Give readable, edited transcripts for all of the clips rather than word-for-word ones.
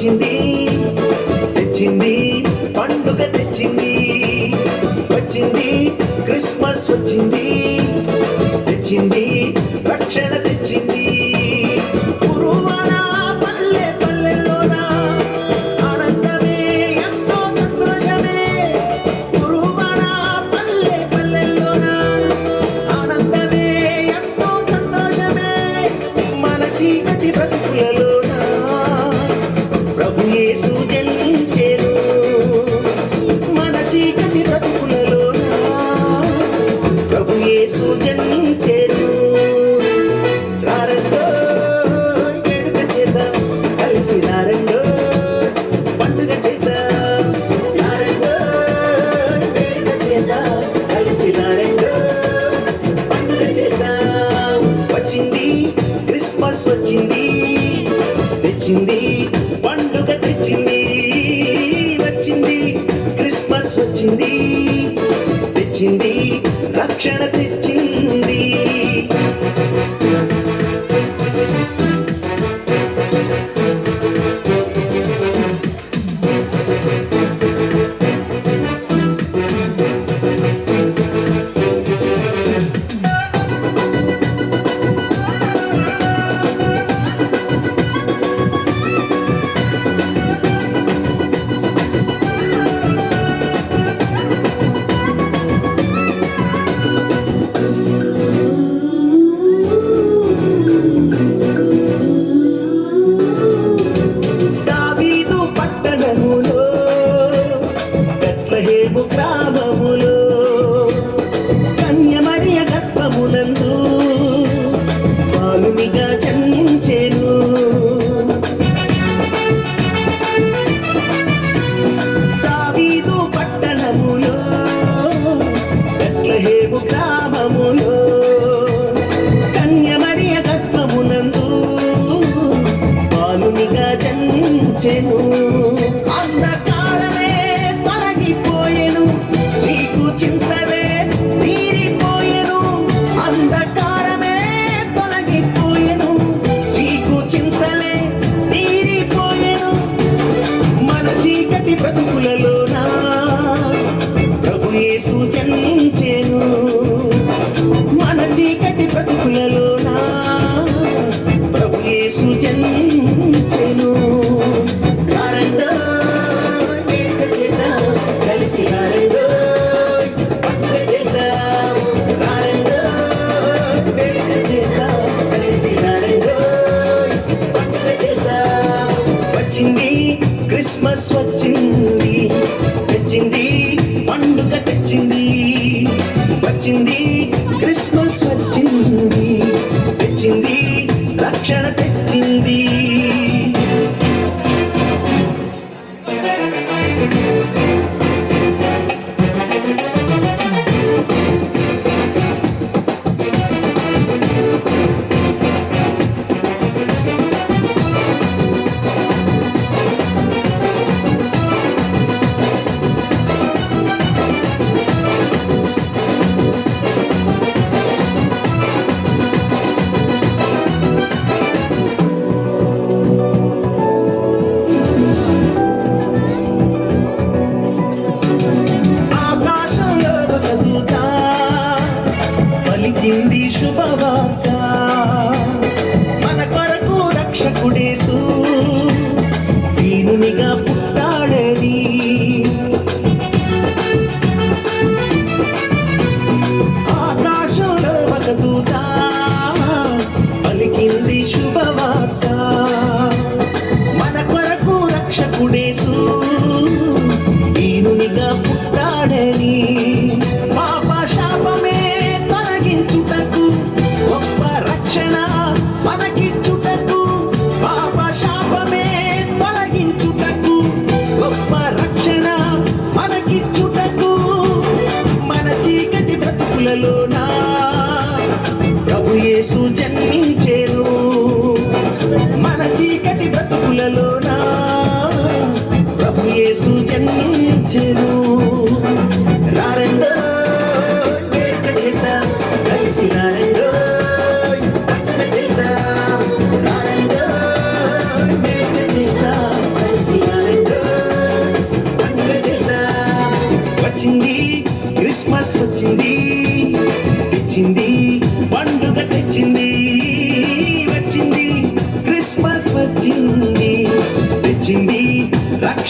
వచ్చింది తెచ్చింది పండుగ తెచ్చింది వచ్చింది క్రిస్మస్ వచ్చింది తెచ్చింది రక్షణ తెచ్చింది గురువాన పల్లె పల్లెల్లోన ఆనందమే ఎంతో సంతోషమే గురువాన పల్లె పల్లెల్లోన ఆనందమే ఎంతో సంతోషమే మన చీకటి బ్రతుకులలోన ప్రభు యేసు జన్మించెను మన చీకటి బ్రతుకులలోన ప్రభు యేసు జన్మించెను రారండో వేడుక చేద్దాం కలిసి రారండో పండుగ చేద్దాం రారండో వేడుక చేద్దాం కలిసి రారండో పండుగ చేద్దాం వచ్చింది క్రిస్మస్ వచ్చింది తెచ్చింది పండుగ తెచ్చింది వచ్చింది క్రిస్మస్ వచ్చింది తెచ్చింది రక్షణ తెచ్చింది దావీదు పట్టణములో బెత్లెహేము గ్రామములో కన్యమరియ గర్భమునందు బాలునిగా జన్మించెను దావీదు పట్టణములో బెత్లెహేము గ్రామములో కన్యమరియ గర్భమునందు బాలునిగా జన్మించెను అంధకారమే తొలగిపోయెను చీకు చింతలే తీరిపోయెను అంధకారమే తొలగిపోయెను చీకు చింతలే తీరిపోయెను మన చీకటి బ్రతుకులలోన ప్రభు యేసు జన్మించెను మన చీకటి బ్రతుకులలోన ప్రభు యేసు జన్మించెను రారండో వేడుక చేద్దాం కలిసి రారండో పండుగ చేద్దాం రారండో వేడుక చేద్దాం కలిసి రారండో పండుగ చేద్దాం వచ్చింది క్రిస్మస్ వచ్చింది తెచ్చింది పండుగ తెచ్చింది వచ్చింది క్రిస్మస్ వచ్చింది తెచ్చింది రక్షణ తెచ్చింది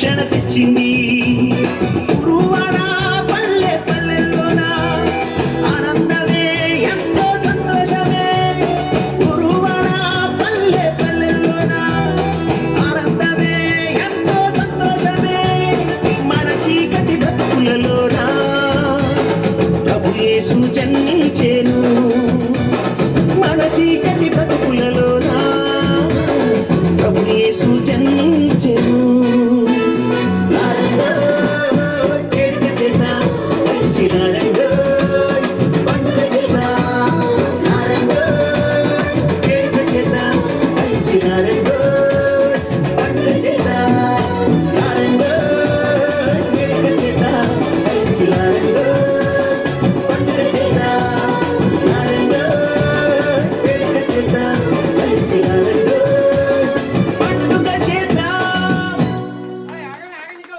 రక్షణ తెచ్చింది